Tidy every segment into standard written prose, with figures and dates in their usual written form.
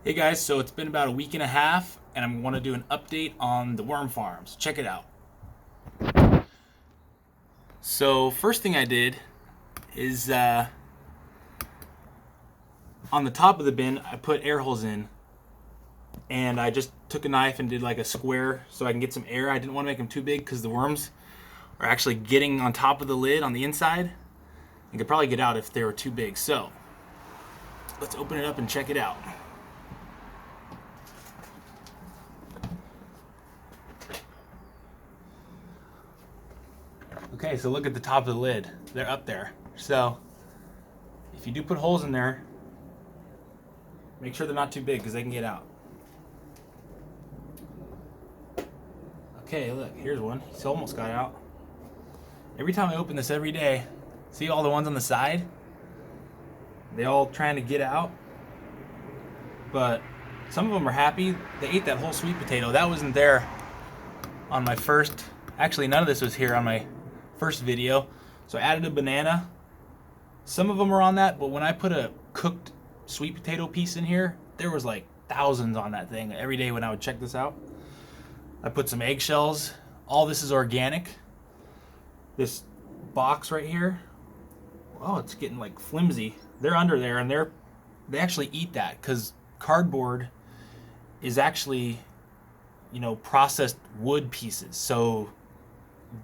Hey guys, so it's been about a week and a half, and I want to do an update on the worm farms. Check it out. So first thing I did is on the top of the bin, I put air holes in, and I just took a knife and did like a square so I can get some air. I didn't want to make them too big because the worms are actually getting on top of the lid on the inside and could probably get out if they were too big. So let's open it up and check it out. Okay, so look at the top of the lid. They're up there. So if you do put holes in there, make sure they're not too big because they can get out. Okay, look, here's one. He's almost got out. Every time I open this every day, see all the ones on the side? They all trying to get out. But some of them are happy. They ate that whole sweet potato. That wasn't there on my first, actually none of this was here on my first video. So I added a banana. Some of them were on that, but when I put a cooked sweet potato piece in here, there was like thousands on that thing every day when I would check this out. I put some eggshells. All this is organic. This box right here, oh, it's getting like flimsy. They're under there, and they actually eat that because cardboard is actually, processed wood pieces. So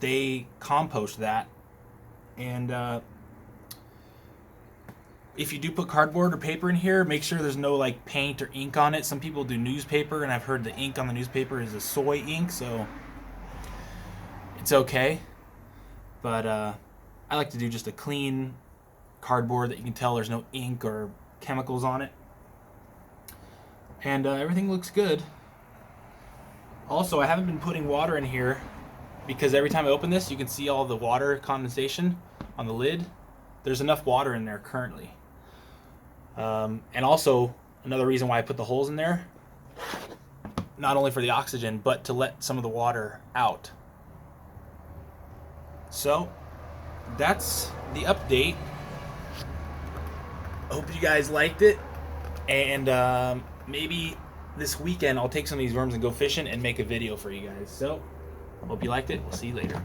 they compost that, and if you do put cardboard or paper in here, make sure there's no like paint or ink on it. Some people do newspaper, and I've heard the ink on the newspaper is a soy ink, so it's okay. But I like to do just a clean cardboard that you can tell there's no ink or chemicals on it. And everything looks good. Also, I haven't been putting water in here because every time I open this, you can see all the water condensation on the lid. There's enough water in there currently. And also, another reason why I put the holes in there, not only for the oxygen, but to let some of the water out. So, that's the update. Hope you guys liked it. And maybe this weekend I'll take some of these worms and go fishing and make a video for you guys. So, hope you liked it. We'll see you later.